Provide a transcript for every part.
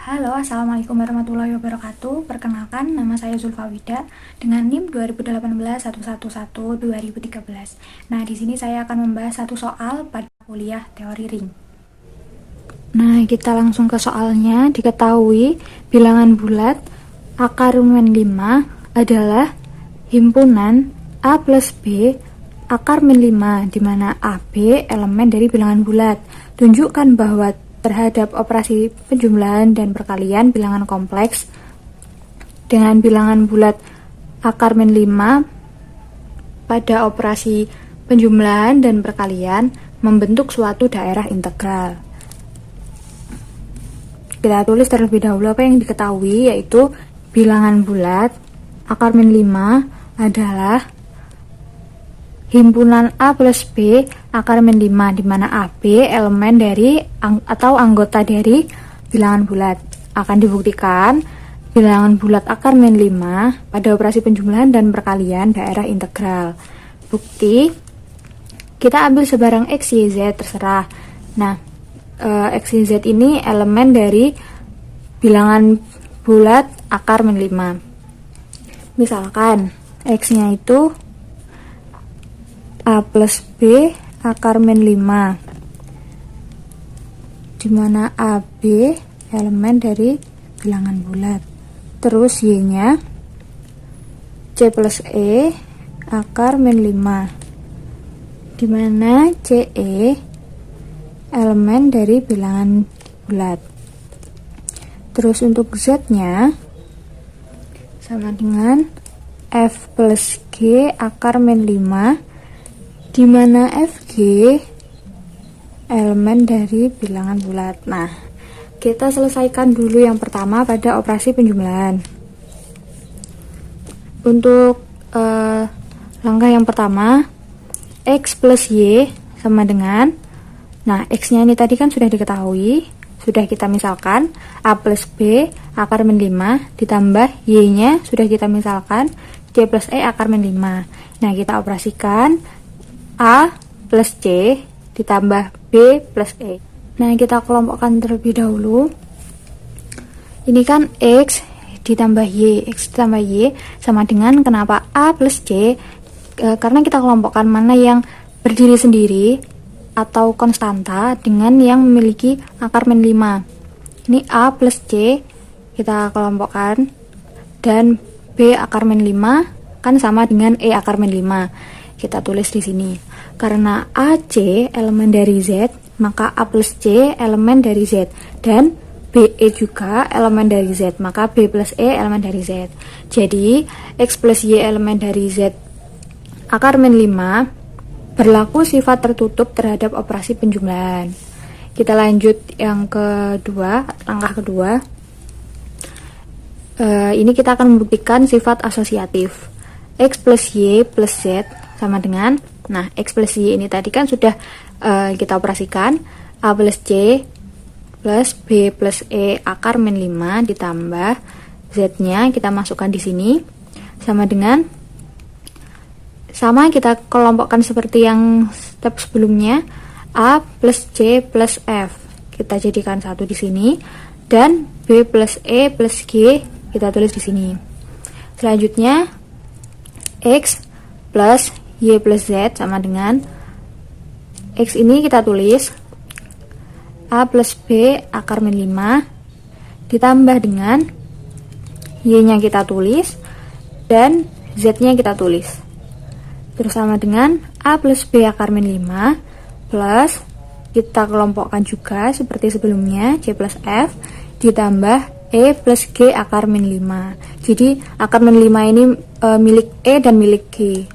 Halo, Assalamualaikum warahmatullahi wabarakatuh. Perkenalkan, nama saya Zulfa Wida dengan NIM 2018-111-2013. Nah, di sini saya akan membahas satu soal pada kuliah teori ring. Nah, kita langsung ke soalnya. Diketahui bilangan bulat akar min 5 adalah himpunan A plus B akar min 5, di mana AB elemen dari bilangan bulat. Tunjukkan bahwa terhadap operasi penjumlahan dan perkalian bilangan kompleks dengan bilangan bulat akar min 5 pada operasi penjumlahan dan perkalian membentuk suatu daerah integral. Kita tulis terlebih dahulu apa yang diketahui, yaitu bilangan bulat akar min 5 adalah himpunan A plus B akar min 5, di mana AB elemen dari atau anggota dari bilangan bulat. Akan dibuktikan bilangan bulat akar min 5 pada operasi penjumlahan dan perkalian daerah integral. Bukti, kita ambil sebarang X, Y, Z, terserah. Nah, X, Y, Z ini elemen dari bilangan bulat akar min 5. Misalkan X-nya itu A plus B akar min 5, dimana AB elemen dari bilangan bulat. Terus Y nya C plus E akar min 5, dimana CE elemen dari bilangan bulat. Terus untuk Z nya sama dengan F plus G akar min 5, di mana FG elemen dari bilangan bulat. Nah, kita selesaikan dulu yang pertama pada operasi penjumlahan. Untuk langkah yang pertama, X plus Y sama dengan, nah X nya ini tadi kan sudah diketahui, sudah kita misalkan A plus B akar min 5 ditambah Y nya sudah kita misalkan C plus E akar min 5. Nah, kita operasikan A plus C ditambah B plus E. Nah, kita kelompokkan terlebih dahulu. Ini kan X ditambah Y, X ditambah Y sama dengan, kenapa A plus C? Karena kita kelompokkan mana yang berdiri sendiri atau konstanta dengan yang memiliki akar min 5. Ini A plus C kita kelompokkan, dan B akar min 5 kan sama dengan E akar min 5. Kita tulis di sini. Karena AC elemen dari Z, maka A plus C elemen dari Z, dan BE juga elemen dari Z, maka B plus E elemen dari Z. Jadi X plus Y elemen dari Z akar min 5 berlaku sifat tertutup terhadap operasi penjumlahan. Kita lanjut yang kedua, langkah kedua. Ini kita akan membuktikan sifat asosiatif. X plus Y plus Z sama dengan, nah X plus Y ini tadi kan sudah kita operasikan, A plus C plus B plus E akar min 5 ditambah Z nya kita masukkan di sini sama dengan, sama kita kelompokkan seperti yang step sebelumnya, A plus C plus F kita jadikan satu di sini, dan B plus E plus G kita tulis di sini. Selanjutnya X plus Y plus Z sama dengan, X ini kita tulis A plus B akar min 5 ditambah dengan Y nya kita tulis dan Z nya kita tulis. Terus sama dengan A plus B akar min 5 plus, kita kelompokkan juga seperti sebelumnya, C plus F ditambah E plus G akar min 5. Jadi akar min 5 ini milik E dan milik G.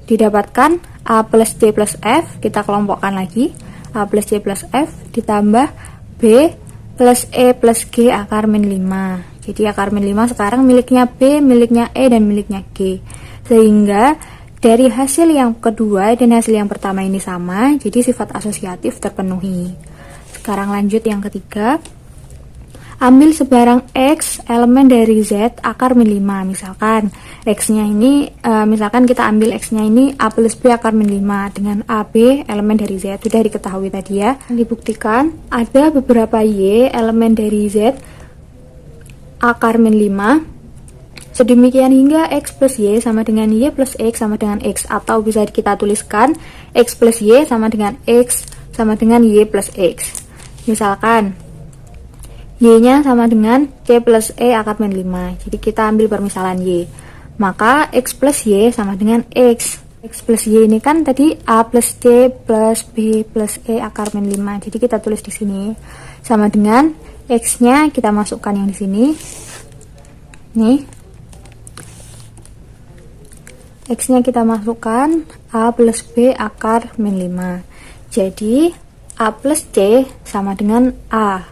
Didapatkan A plus C plus F, kita kelompokkan lagi, A plus C plus F ditambah B plus E plus G akar min 5. Jadi akar min 5 sekarang miliknya B, miliknya E, dan miliknya G. Sehingga dari hasil yang kedua dan hasil yang pertama ini sama, jadi sifat asosiatif terpenuhi. Sekarang lanjut yang ketiga. ambil sebarang X elemen dari Z akar min 5. Misalkan X-nya ini, misalkan kita ambil X-nya ini A plus B akar min 5 dengan AB elemen dari Z. Sudah diketahui tadi ya. Dibuktikan ada beberapa Y elemen dari Z akar min 5. Sedemikian hingga X plus Y sama dengan Y plus X sama dengan X. Atau bisa kita tuliskan X plus Y sama dengan X sama dengan Y plus X. Misalkan Y-nya sama dengan C plus E akar min 5. Jadi kita ambil permisalan Y. Maka X plus Y sama dengan X. X plus Y ini kan tadi A plus C plus B plus E akar min 5. Jadi kita tulis di sini. Sama dengan X-nya kita masukkan yang di sini. Nih. X-nya kita masukkan A plus B akar min 5. Jadi A plus C sama dengan A.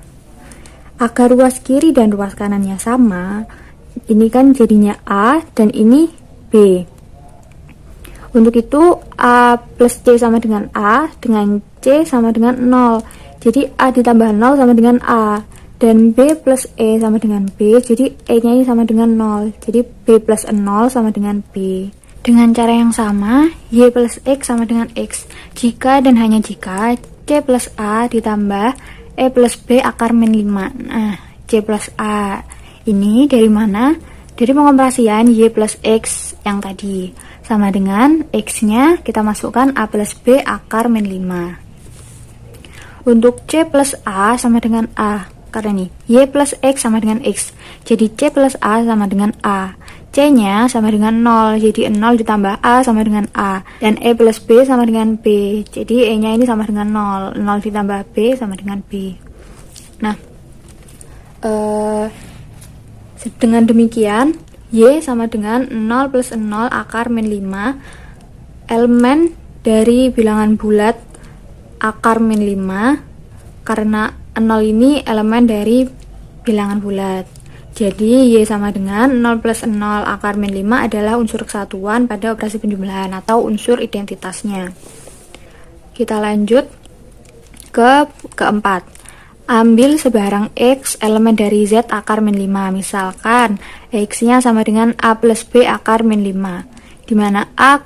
Agar ruas kiri dan ruas kanannya sama, ini kan jadinya A dan ini B. Untuk itu A plus C sama dengan A, dengan C sama dengan 0. Jadi A ditambah 0 sama dengan A. Dan B plus E sama dengan B, jadi E nya ini sama dengan 0. Jadi B plus 0 sama dengan B. Dengan cara yang sama, Y plus X sama dengan X. Jika dan hanya jika C plus A ditambah E plus B akar min 5. Nah, C plus A ini dari mana? Dari pengoperasian Y plus X yang tadi. Sama dengan X-nya kita masukkan A plus B akar min 5. Untuk C plus A sama dengan A. Karena nih, Y plus X sama dengan X. Jadi C plus A sama dengan A. C-nya sama dengan 0, jadi 0 ditambah A sama dengan A. Dan E plus B sama dengan B, jadi E-nya ini sama dengan 0. 0 ditambah B sama dengan B. Nah, dengan demikian, Y sama dengan 0 plus 0 akar min 5, elemen dari bilangan bulat akar min 5, karena 0 ini elemen dari bilangan bulat. Jadi Y sama dengan 0 plus 0 akar min 5 adalah unsur kesatuan pada operasi penjumlahan atau unsur identitasnya. Kita lanjut ke keempat. Ambil sebarang X elemen dari Z akar min 5. Misalkan X-nya sama dengan A plus B akar min 5, dimana A,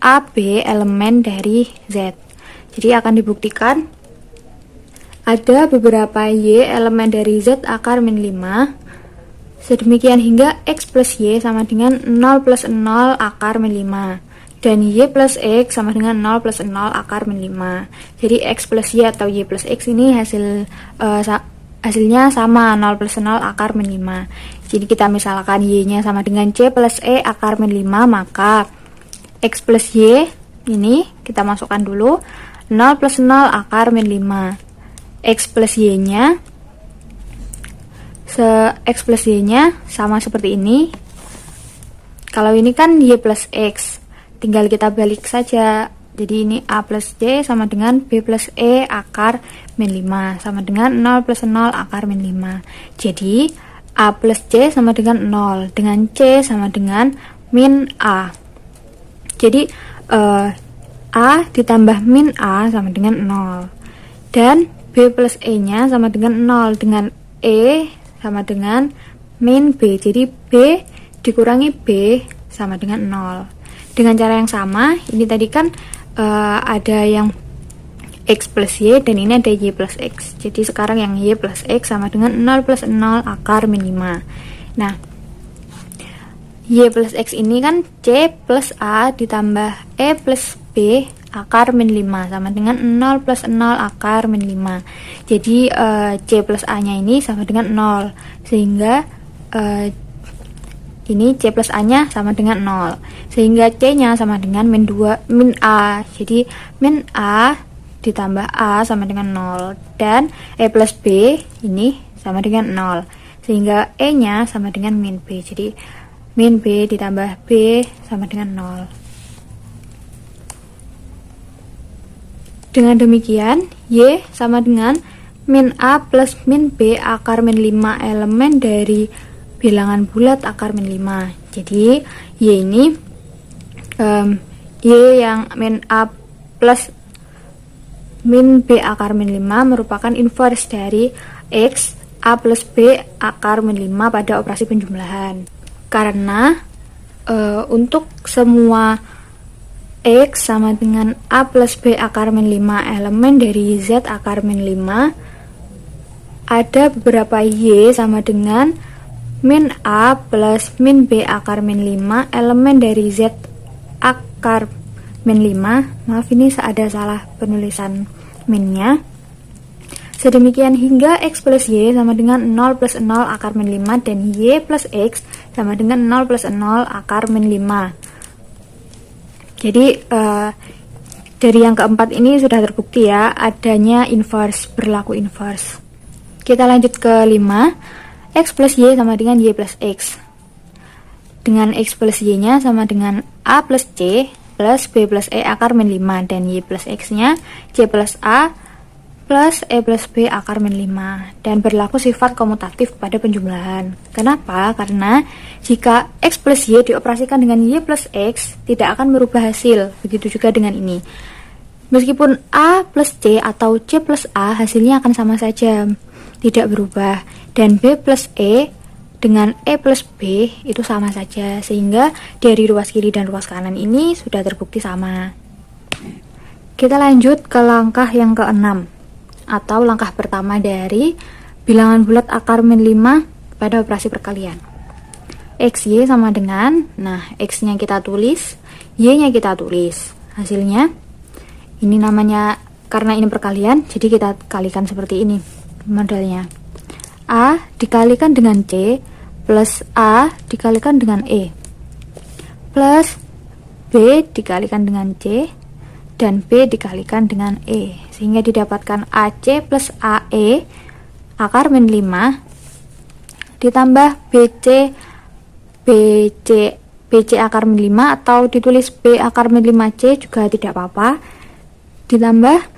AB elemen dari Z. Jadi akan dibuktikan ada beberapa Y elemen dari Z akar min 5. Sedemikian hingga X plus Y sama dengan 0 plus 0 akar min 5. Dan Y plus X sama dengan 0 plus 0 akar min 5. Jadi X plus Y atau Y plus X ini hasilnya sama, 0 plus 0 akar min 5. Jadi kita misalkan Y-nya sama dengan C plus E akar min 5, maka X plus Y ini kita masukkan dulu 0 plus 0 akar min 5. X plus Y-nya X plus Y-nya sama seperti ini. Kalau ini kan Y plus X, tinggal kita balik saja. Jadi ini A plus C sama dengan B plus E akar min 5, sama dengan 0 plus 0 akar min 5. Jadi A plus C sama dengan 0, dengan C sama dengan min A. Jadi A ditambah min A sama dengan 0. Dan B plus E nya sama dengan 0, dengan E sama dengan min B. Jadi B dikurangi B sama dengan 0. Dengan cara yang sama, ini tadi kan ada yang X plus Y dan ini ada Y plus X. Jadi sekarang yang Y plus X sama dengan 0 plus 0 akar min 5. Nah, Y plus X ini kan C plus A ditambah E plus B akar min 5 sama dengan 0 plus 0 akar min 5. Jadi C plus A nya ini sama dengan 0, sehingga ini C plus A nya sama dengan 0, sehingga C nya sama dengan min A. Jadi min A ditambah A sama dengan 0, dan E plus B ini sama dengan 0, sehingga E nya sama dengan min B. Jadi min B ditambah B sama dengan 0. Dengan demikian, Y sama dengan min A plus min B akar min 5 elemen dari bilangan bulat akar min 5. Jadi Y ini Y yang min A plus min B akar min 5 merupakan inverse dari X A plus B akar min 5 pada operasi penjumlahan. Karena untuk semua X sama dengan A plus B akar min 5 elemen dari Z akar min 5, ada beberapa Y sama dengan min A plus min B akar min 5 elemen dari Z akar min 5. Maaf, ini ada salah penulisan minnya. Sedemikian hingga X plus Y sama dengan 0 plus 0 akar min 5 dan Y plus X sama dengan 0 plus 0 akar min 5. Jadi dari yang keempat ini sudah terbukti ya adanya inverse, berlaku inverse. Kita lanjut ke 5. X plus Y sama dengan Y plus X. Dengan X plus Y nya sama dengan A plus C plus B plus E akar min 5 dan Y plus X nya C plus A plus E plus B akar min 5, dan berlaku sifat komutatif pada penjumlahan. Kenapa? Karena jika X plus Y dioperasikan dengan Y plus X tidak akan merubah hasil. Begitu juga dengan ini. Meskipun A plus C atau C plus A hasilnya akan sama saja, tidak berubah. Dan B plus E dengan E plus B itu sama saja, sehingga dari ruas kiri dan ruas kanan ini sudah terbukti sama. Kita lanjut ke langkah yang ke-6 atau langkah pertama dari bilangan bulat akar min 5 pada operasi perkalian. XY sama dengan, X nya kita tulis, Y nya kita tulis. Hasilnya ini namanya, karena ini perkalian jadi kita kalikan seperti ini modelnya. A dikalikan dengan C plus A dikalikan dengan E plus B dikalikan dengan C dan B dikalikan dengan E, sehingga didapatkan AC plus AE akar min 5 ditambah BC akar min 5, atau ditulis B akar min 5C juga tidak apa-apa, ditambah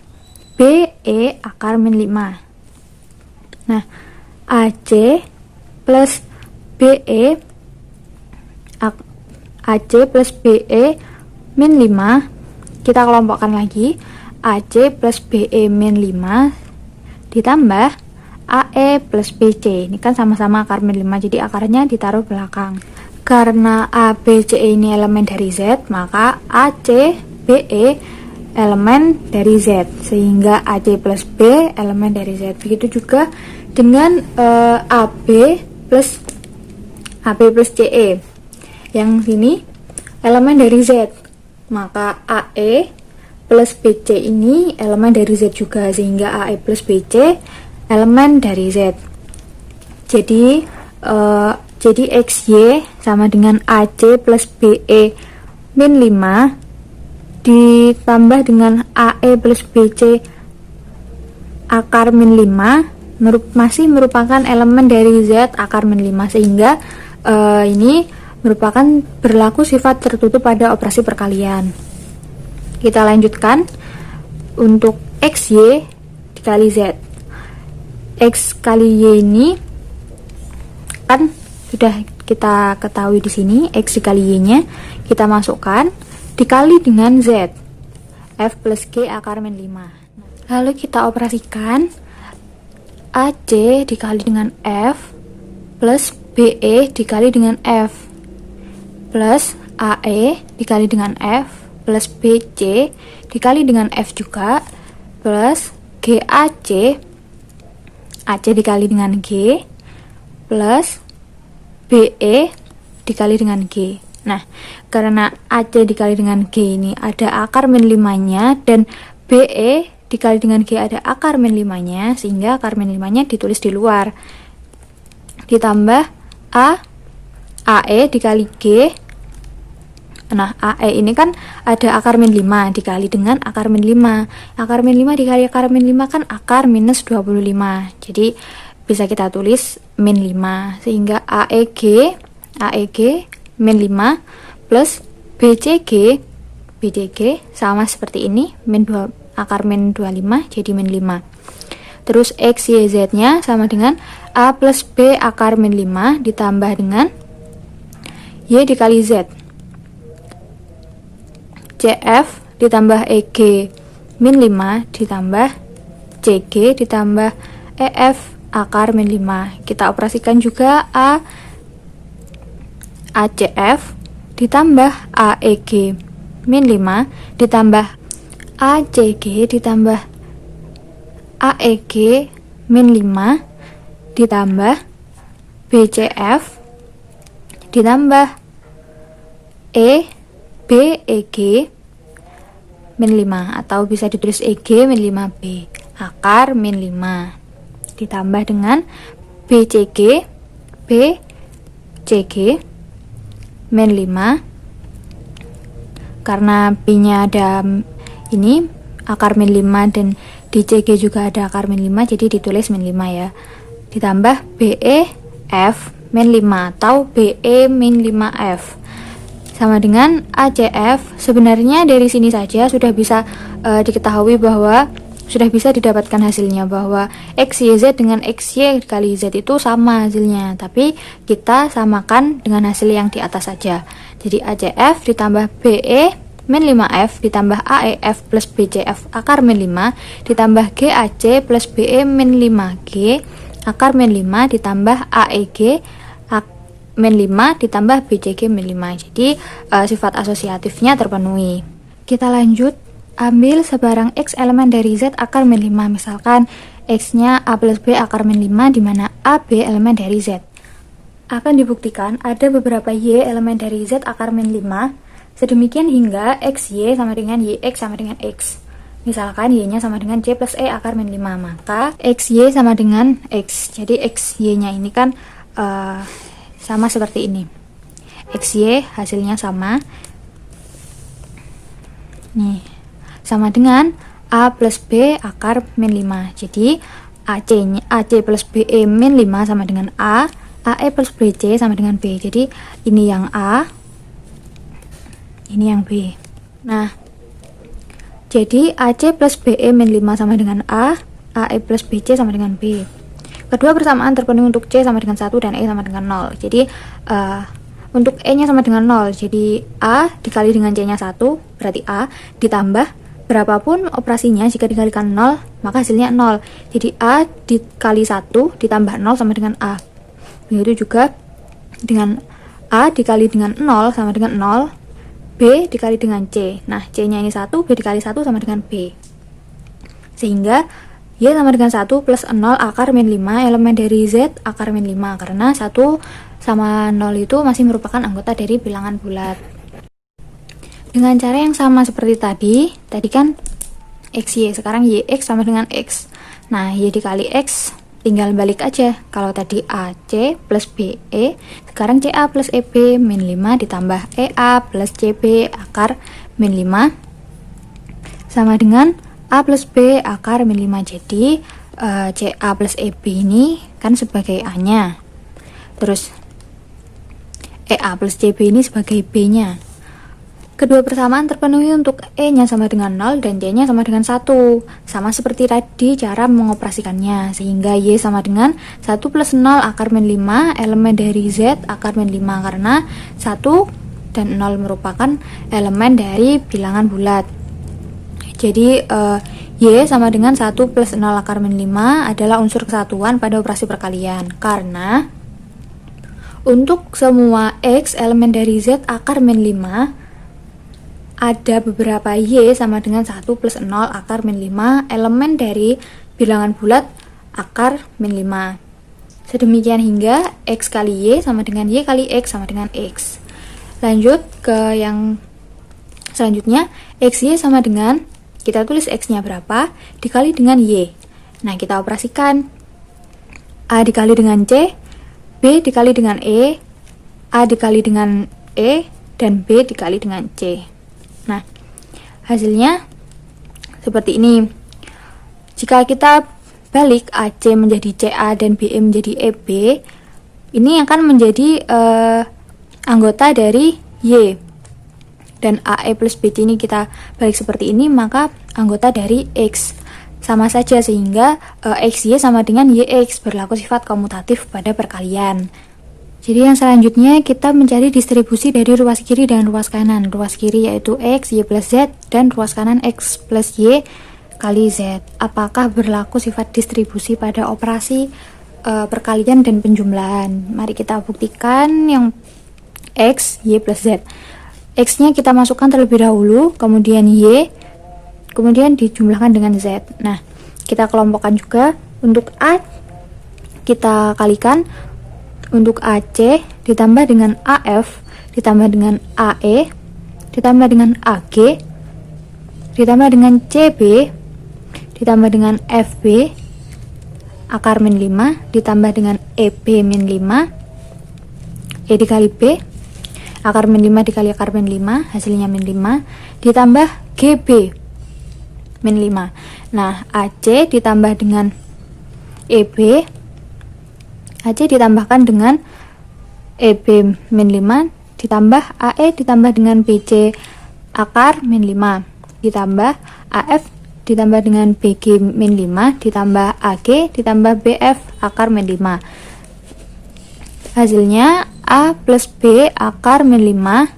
BE akar min 5. Nah, AC plus BE min 5 kita kelompokkan lagi, AC plus BE min 5 ditambah AE plus BC. Ini kan sama-sama akar min 5, jadi akarnya ditaruh belakang. Karena ABCE ini elemen dari Z, maka AC BE elemen dari Z, sehingga AC plus B elemen dari Z. Begitu juga dengan AB plus CE. Yang sini elemen dari Z, maka AE plus BC ini elemen dari Z juga, sehingga AE plus BC elemen dari Z. Jadi XY sama dengan AC plus BE min 5 ditambah dengan AE plus BC akar min 5 masih merupakan elemen dari Z akar min 5, sehingga ini merupakan berlaku sifat tertutup pada operasi perkalian. Kita lanjutkan untuk XY dikali Z. X kali Y ini kan sudah kita ketahui di sini, X dikali Y nya kita masukkan dikali dengan Z, F plus G akar min 5. Lalu kita operasikan AC dikali dengan F plus BE dikali dengan F plus AE dikali dengan F plus BC dikali dengan F juga plus GAC dikali dengan G plus BE dikali dengan G. Nah, karena AC dikali dengan G ini ada akar min 5 nya dan BE dikali dengan G ada akar min 5 nya, sehingga akar min 5 nya ditulis di luar. Ditambah AE dikali G. Nah, AE ini kan ada akar min 5 dikali dengan akar min 5. Akar min 5 dikali akar min 5 kan akar minus 25. Jadi bisa kita tulis min 5, sehingga AEG min 5 plus BCG sama seperti ini, akar min 25 jadi min 5. Terus X, Y, Z nya sama dengan A plus B akar min 5 ditambah dengan Y dikali Z, CF ditambah EG min 5 ditambah CG ditambah EF akar min 5. Kita operasikan juga ACF ditambah AEG min 5 ditambah ACG ditambah AEG min 5 ditambah BCF ditambah BEG min 5, atau bisa ditulis EG min 5B akar min 5 ditambah dengan BCG min 5, karena B nya ada ini akar min 5 dan DCG juga ada akar min 5, jadi ditulis min 5 ya, ditambah BEF min 5 atau BE min 5F sama dengan ACF. Sebenarnya dari sini saja sudah bisa diketahui bahwa sudah bisa didapatkan hasilnya, bahwa XYZ dengan XY kali Z itu sama hasilnya, tapi kita samakan dengan hasil yang di atas saja. Jadi ACF ditambah BE min 5F ditambah AEF plus BCF akar min 5 ditambah GAC plus BE min 5G akar min 5 ditambah AEG min 5 ditambah BCG min 5. Jadi sifat asosiatifnya terpenuhi. Kita lanjut, ambil sebarang X elemen dari Z akar min 5. Misalkan X nya A plus B akar min 5, dimana A, B elemen dari Z. Akan dibuktikan ada beberapa Y elemen dari Z akar min 5, sedemikian hingga XY sama dengan YX sama dengan X. Misalkan Y nya sama dengan C plus E akar min 5, maka XY sama dengan X. Jadi XY nya ini kan sama seperti ini. XY hasilnya sama. Nih, sama dengan A plus B akar min 5. Jadi AC plus BE min 5 sama dengan A, AE plus BC sama dengan B. Jadi ini yang A, ini yang B. Nah, jadi AC plus BE min 5 sama dengan A, AE plus BC sama dengan B. Kedua persamaan terpenuhi untuk C sama dengan 1 dan E sama dengan 0. Jadi untuk E nya sama dengan 0, jadi A dikali dengan C nya 1 berarti A, ditambah berapapun operasinya jika dikalikan 0 maka hasilnya 0. Jadi A dikali 1 ditambah 0 sama dengan A. Begitu juga dengan A dikali dengan 0 sama dengan 0, B dikali dengan C. Nah, C nya ini 1, B dikali 1 sama dengan B. Sehingga Y sama dengan 1 plus 0 akar min 5 elemen dari Z akar min 5, karena 1 sama 0 itu masih merupakan anggota dari bilangan bulat. Dengan cara yang sama seperti tadi kan XY, sekarang YX sama dengan X. Nah, Y dikali X tinggal balik aja. Kalau tadi AC plus BE, sekarang CA plus EB min 5 ditambah EA plus CB akar min 5 sama dengan A plus B akar min 5. Jadi CA plus EB ini kan sebagai A nya, terus EA plus CB ini sebagai B nya. Kedua persamaan terpenuhi untuk E nya sama dengan 0 dan C nya sama dengan 1. Sama seperti tadi cara mengoperasikannya, sehingga Y sama dengan 1 plus 0 akar min 5 elemen dari Z akar min 5, karena 1 dan 0 merupakan elemen dari bilangan bulat. Jadi Y sama dengan 1 plus 0 akar min 5 adalah unsur kesatuan pada operasi perkalian, karena untuk semua X elemen dari Z akar min 5 ada beberapa Y sama dengan 1 plus 0 akar min 5 elemen dari bilangan bulat akar min 5. Sedemikian hingga X kali Y sama dengan Y kali X sama dengan X. Lanjut ke yang selanjutnya, XY sama dengan, kita tulis X nya berapa dikali dengan Y. Nah, kita operasikan A dikali dengan C, B dikali dengan E, A dikali dengan E, dan B dikali dengan C. Nah, hasilnya seperti ini. Jika kita balik AC menjadi CA dan BE menjadi EB, ini akan menjadi anggota dari Y. Dan AE plus BC ini kita balik seperti ini, maka anggota dari X. Sama saja, sehingga XY sama dengan YX, berlaku sifat komutatif pada perkalian. Jadi yang selanjutnya kita mencari distribusi dari ruas kiri dan ruas kanan. Ruas kiri yaitu X, Y plus Z, dan ruas kanan X plus Y kali Z. Apakah berlaku sifat distribusi pada operasi perkalian dan penjumlahan. Mari kita buktikan yang X, Y plus Z. X-nya kita masukkan terlebih dahulu, kemudian Y, kemudian dijumlahkan dengan Z. Nah, kita kelompokkan juga. Untuk A kita kalikan, untuk AC ditambah dengan AF, ditambah dengan AE, ditambah dengan AG, ditambah dengan CB, ditambah dengan FB, akar min 5, ditambah dengan EB min 5, E dikali B, akar min 5 dikali akar min 5, hasilnya min 5, ditambah GB min 5. Nah, AC ditambah dengan EB, AC ditambahkan dengan EB min 5, ditambah AE ditambah dengan BC akar min 5, ditambah AF ditambah dengan BG min 5, ditambah AG ditambah BF akar min 5. Hasilnya A plus B akar min 5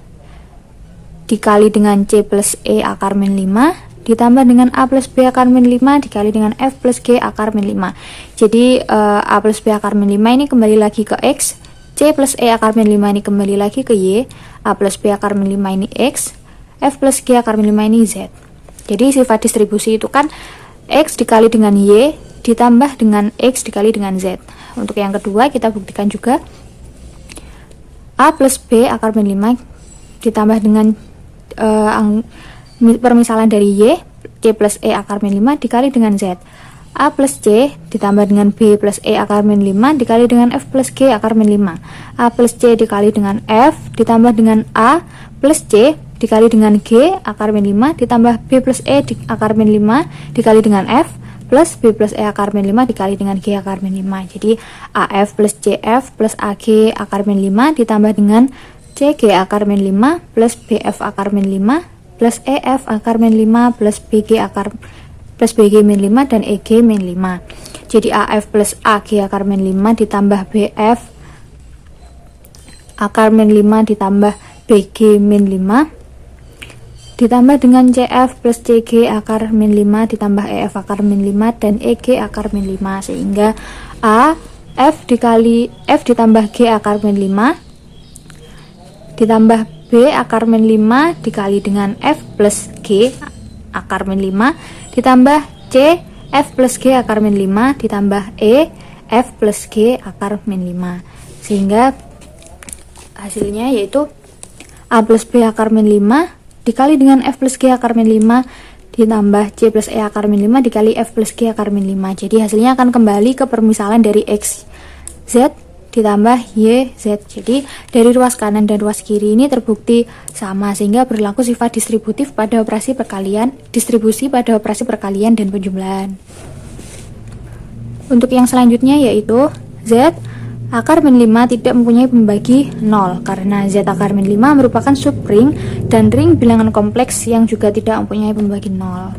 dikali dengan C plus E akar min 5 ditambah dengan A plus B akar min 5 dikali dengan F plus G akar min 5. Jadi A plus B akar min 5 ini kembali lagi ke X, C plus E akar min 5 ini kembali lagi ke Y, A plus B akar min 5 ini X, F plus G akar min 5 ini Z. Jadi sifat distribusi itu kan X dikali dengan Y ditambah dengan X dikali dengan Z. Untuk yang kedua kita buktikan juga. A plus B akar min 5 ditambah dengan permisalan dari Y, C plus E akar min 5 dikali dengan Z. A plus C ditambah dengan B plus E akar min 5 dikali dengan F plus G akar min 5. A plus C dikali dengan F ditambah dengan A plus C dikali dengan G akar min 5 ditambah B plus E akar min 5 dikali dengan F plus B plus E akar min 5 dikali dengan G akar min 5. Jadi AF plus CF plus AG akar min 5 ditambah dengan CG akar min 5 plus BF akar min 5 plus EF akar min 5 plus BG min 5 dan EG min 5. Jadi AF plus AG akar min 5 ditambah BF akar min 5 ditambah BG min 5 ditambah dengan CF plus CG akar min 5 ditambah EF akar min 5 dan EG akar min 5, sehingga A F dikali F ditambah G akar min 5 ditambah B akar min 5 dikali dengan F plus G akar min 5 ditambah C F plus G akar min 5 ditambah E F plus G akar min 5, sehingga hasilnya yaitu A plus B akar min 5 dikali dengan F plus G akar min 5 ditambah C plus E akar min 5 dikali F plus G akar min 5. Jadi hasilnya akan kembali ke permisalan dari X Z ditambah Y Z. Jadi dari ruas kanan dan ruas kiri ini terbukti sama, sehingga berlaku sifat distributif pada operasi perkalian, distribusi pada operasi perkalian dan penjumlahan. Untuk yang selanjutnya yaitu Z akar min 5 tidak mempunyai pembagi 0 karena Z akar min 5 merupakan subring dan ring bilangan kompleks yang juga tidak mempunyai pembagi 0.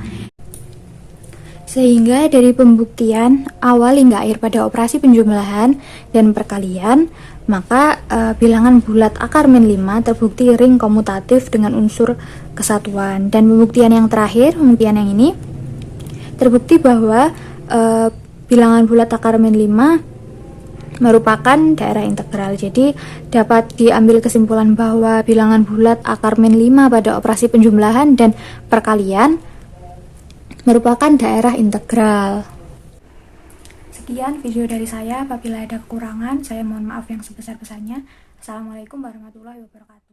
Sehingga dari pembuktian awal hingga akhir pada operasi penjumlahan dan perkalian, maka bilangan bulat akar min 5 terbukti ring komutatif dengan unsur kesatuan. Dan pembuktian yang terakhir, pembuktian yang ini terbukti bahwa bilangan bulat akar min 5 merupakan daerah integral. Jadi dapat diambil kesimpulan bahwa bilangan bulat akar min 5 pada operasi penjumlahan dan perkalian merupakan daerah integral. Sekian video dari saya. Apabila ada kekurangan, saya mohon maaf yang sebesar-besarnya. Assalamualaikum warahmatullahi wabarakatuh.